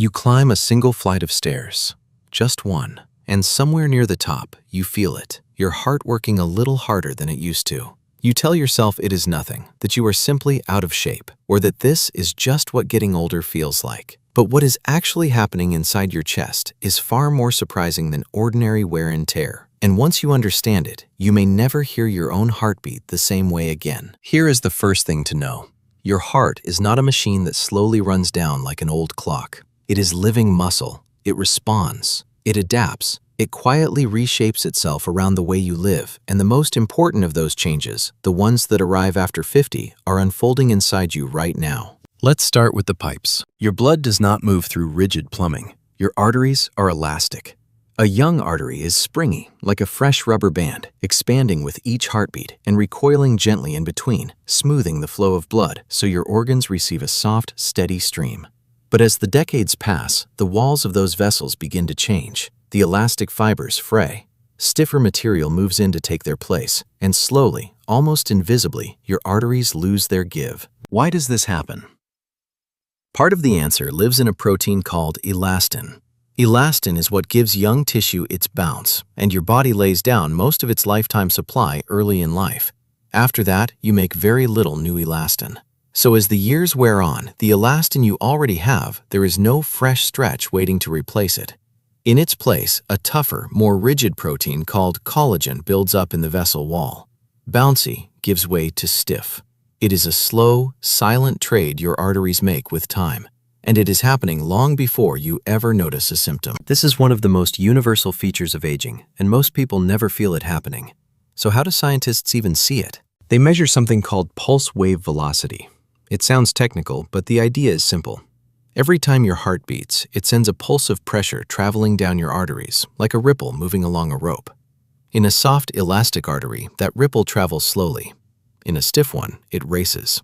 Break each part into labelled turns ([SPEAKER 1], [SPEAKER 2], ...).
[SPEAKER 1] You climb a single flight of stairs, just one, and somewhere near the top, you feel it, your heart working a little harder than it used to. You tell yourself it is nothing, that you are simply out of shape, or that this is just what getting older feels like. But what is actually happening inside your chest is far more surprising than ordinary wear and tear. And once you understand it, you may never hear your own heartbeat the same way again. Here is the first thing to know. Your heart is not a machine that slowly runs down like an old clock. It is living muscle. It responds. It adapts. It quietly reshapes itself around the way you live, and the most important of those changes, the ones that arrive after 50, are unfolding inside you right now. Let's start with the pipes. Your blood does not move through rigid plumbing. Your arteries are elastic. A young artery is springy, like a fresh rubber band, expanding with each heartbeat and recoiling gently in between, smoothing the flow of blood so your organs receive a soft, steady stream. But as the decades pass, the walls of those vessels begin to change. The elastic fibers fray. Stiffer material moves in to take their place, and slowly, almost invisibly, your arteries lose their give. Why does this happen? Part of the answer lives in a protein called elastin. Elastin is what gives young tissue its bounce, and your body lays down most of its lifetime supply early in life. After that, you make very little new elastin. So as the years wear on, the elastin you already have, there is no fresh stretch waiting to replace it. In its place, a tougher, more rigid protein called collagen builds up in the vessel wall. Bouncy gives way to stiff. It is a slow, silent trade your arteries make with time, and it is happening long before you ever notice a symptom. This is one of the most universal features of aging, and most people never feel it happening. So how do scientists even see it? They measure something called pulse wave velocity. It sounds technical, but the idea is simple. Every time your heart beats, it sends a pulse of pressure traveling down your arteries, like a ripple moving along a rope. In a soft, elastic artery, that ripple travels slowly. In a stiff one, it races.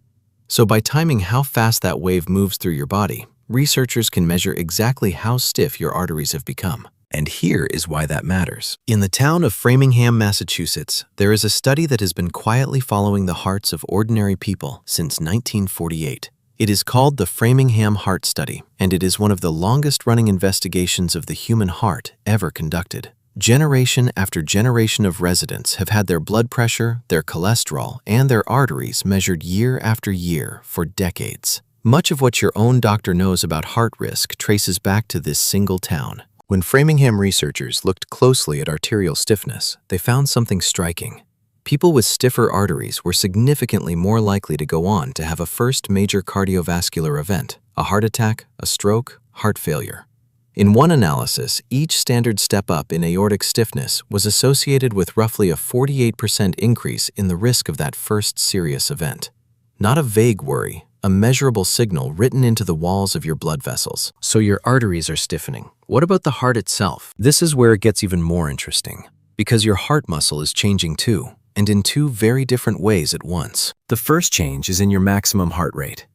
[SPEAKER 1] So by timing how fast that wave moves through your body, researchers can measure exactly how stiff your arteries have become. And here is why that matters. In the town of Framingham, Massachusetts, there is a study that has been quietly following the hearts of ordinary people since 1948. It is called the Framingham Heart Study, and it is one of the longest-running investigations of the human heart ever conducted. Generation after generation of residents have had their blood pressure, their cholesterol, and their arteries measured year after year for decades. Much of what your own doctor knows about heart risk traces back to this single town. When Framingham researchers looked closely at arterial stiffness, they found something striking. People with stiffer arteries were significantly more likely to go on to have a first major cardiovascular event, a heart attack, a stroke, heart failure. In one analysis, each standard step up in aortic stiffness was associated with roughly a 48% increase in the risk of that first serious event. Not a vague worry, a measurable signal written into the walls of your blood vessels. So your arteries are stiffening. What about the heart itself? This is where it gets even more interesting, because your heart muscle is changing too, and in two very different ways at once. The first change is in your maximum heart rate.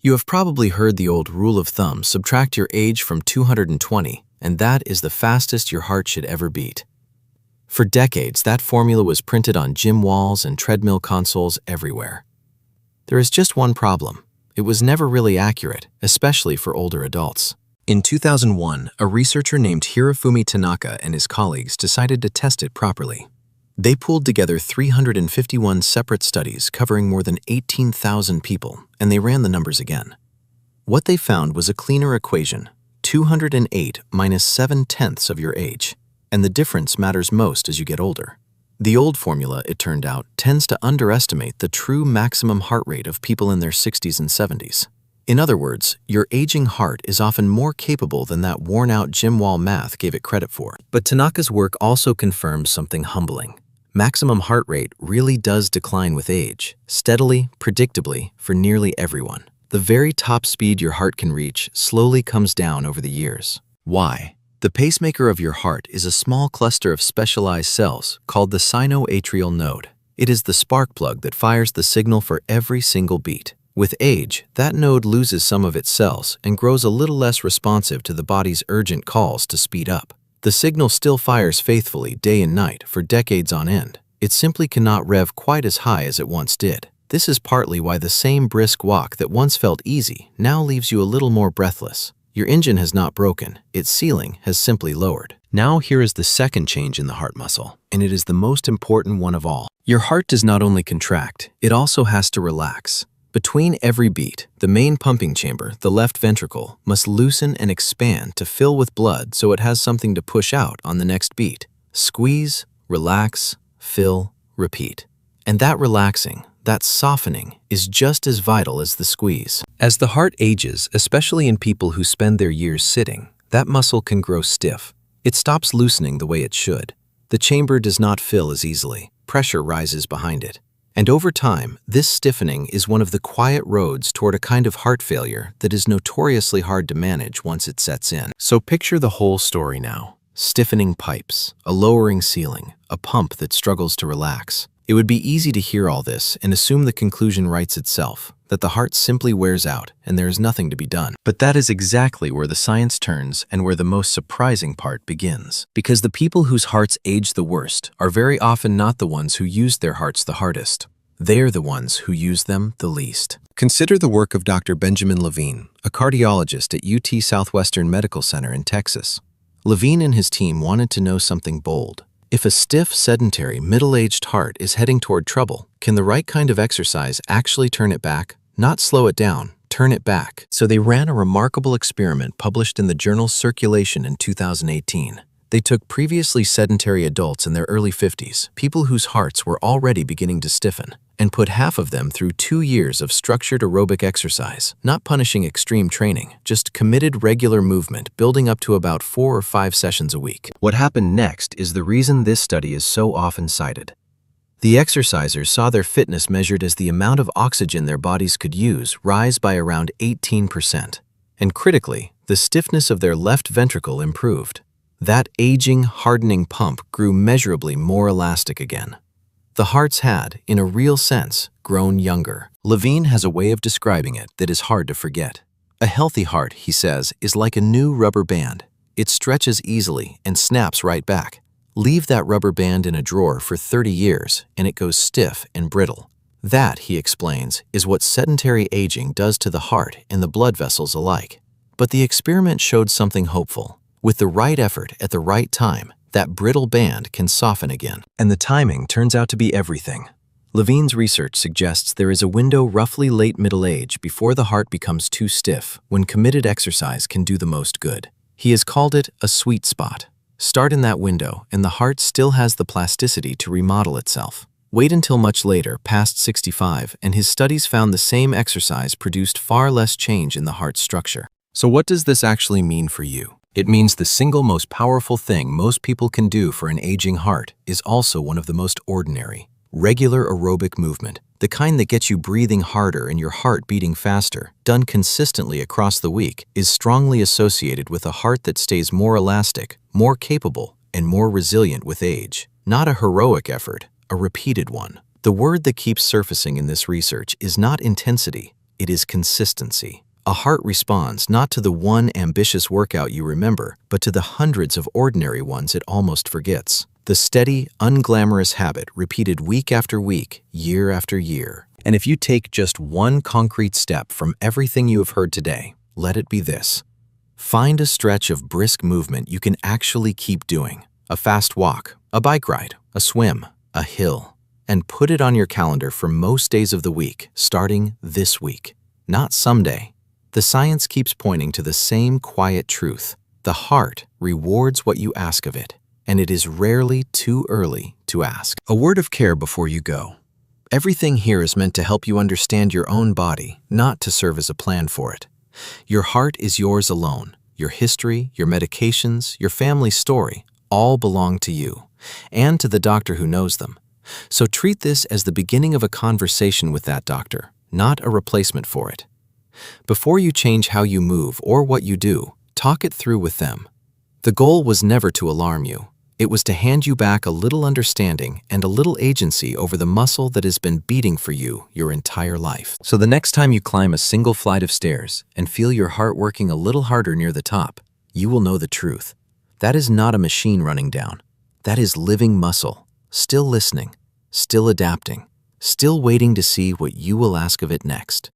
[SPEAKER 1] You have probably heard the old rule of thumb: subtract your age from 220, and that is the fastest your heart should ever beat. For decades, that formula was printed on gym walls and treadmill consoles everywhere. There is just one problem. It was never really accurate, especially for older adults. In 2001, a researcher named Hirofumi Tanaka and his colleagues decided to test it properly. They pulled together 351 separate studies covering more than 18,000 people, and they ran the numbers again. What they found was a cleaner equation: 208 minus 7/10 of your age, and the difference matters most as you get older. The old formula, it turned out, tends to underestimate the true maximum heart rate of people in their 60s and 70s. In other words, your aging heart is often more capable than that worn-out gym wall math gave it credit for. But Tanaka's work also confirms something humbling. Maximum heart rate really does decline with age, steadily, predictably, for nearly everyone. The very top speed your heart can reach slowly comes down over the years. Why? The pacemaker of your heart is a small cluster of specialized cells called the sinoatrial node. It is the spark plug that fires the signal for every single beat. With age, that node loses some of its cells and grows a little less responsive to the body's urgent calls to speed up. The signal still fires faithfully day and night for decades on end. It simply cannot rev quite as high as it once did. This is partly why the same brisk walk that once felt easy now leaves you a little more breathless. Your engine has not broken, its ceiling has simply lowered. Now here is the second change in the heart muscle, and it is the most important one of all. Your heart does not only contract, it also has to relax. Between every beat, the main pumping chamber, the left ventricle, must loosen and expand to fill with blood so it has something to push out on the next beat. Squeeze, relax, fill, repeat. And that relaxing, that softening, is just as vital as the squeeze. As the heart ages, especially in people who spend their years sitting, that muscle can grow stiff. It stops loosening the way it should. The chamber does not fill as easily. Pressure rises behind it. And over time, this stiffening is one of the quiet roads toward a kind of heart failure that is notoriously hard to manage once it sets in. So picture the whole story now. Stiffening pipes, a lowering ceiling, a pump that struggles to relax. It would be easy to hear all this and assume the conclusion writes itself, that the heart simply wears out and there is nothing to be done. But that is exactly where the science turns and where the most surprising part begins. Because the people whose hearts age the worst are very often not the ones who used their hearts the hardest. They are the ones who use them the least. Consider the work of Dr. Benjamin Levine, a cardiologist at UT Southwestern Medical Center in Texas. Levine and his team wanted to know something bold. If a stiff, sedentary, middle-aged heart is heading toward trouble, can the right kind of exercise actually turn it back? Not slow it down, turn it back. So they ran a remarkable experiment published in the journal Circulation in 2018. They took previously sedentary adults in their early 50s, people whose hearts were already beginning to stiffen, and put half of them through 2 years of structured aerobic exercise, not punishing extreme training, just committed regular movement building up to about 4 or 5 sessions a week. What happened next is the reason this study is so often cited. The exercisers saw their fitness measured as the amount of oxygen their bodies could use rise by around 18%. And critically, the stiffness of their left ventricle improved. That aging, hardening pump grew measurably more elastic again. The hearts had, in a real sense, grown younger. Levine has a way of describing it that is hard to forget. A healthy heart, he says, is like a new rubber band. It stretches easily and snaps right back. Leave that rubber band in a drawer for 30 years and it goes stiff and brittle. That, he explains, is what sedentary aging does to the heart and the blood vessels alike. But the experiment showed something hopeful. With the right effort at the right time, that brittle band can soften again. And the timing turns out to be everything. Levine's research suggests there is a window roughly late middle age before the heart becomes too stiff, when committed exercise can do the most good. He has called it a sweet spot. Start in that window, and the heart still has the plasticity to remodel itself. Wait until much later, past 65, and his studies found the same exercise produced far less change in the heart's structure. So what does this actually mean for you? It means the single most powerful thing most people can do for an aging heart is also one of the most ordinary. Regular aerobic movement, the kind that gets you breathing harder and your heart beating faster, done consistently across the week, is strongly associated with a heart that stays more elastic, more capable, and more resilient with age. Not a heroic effort, a repeated one. The word that keeps surfacing in this research is not intensity, it is consistency. A heart responds not to the one ambitious workout you remember, but to the hundreds of ordinary ones it almost forgets. The steady, unglamorous habit repeated week after week, year after year. And if you take just one concrete step from everything you have heard today, let it be this. Find a stretch of brisk movement you can actually keep doing. A fast walk, a bike ride, a swim, a hill. And put it on your calendar for most days of the week, starting this week. Not someday. The science keeps pointing to the same quiet truth. The heart rewards what you ask of it, and it is rarely too early to ask. A word of care before you go. Everything here is meant to help you understand your own body, not to serve as a plan for it. Your heart is yours alone. Your history, your medications, your family story, all belong to you, and to the doctor who knows them. So treat this as the beginning of a conversation with that doctor, not a replacement for it. Before you change how you move or what you do, talk it through with them. The goal was never to alarm you. It was to hand you back a little understanding and a little agency over the muscle that has been beating for you your entire life. So the next time you climb a single flight of stairs and feel your heart working a little harder near the top, you will know the truth. That is not a machine running down. That is living muscle, still listening, still adapting, still waiting to see what you will ask of it next.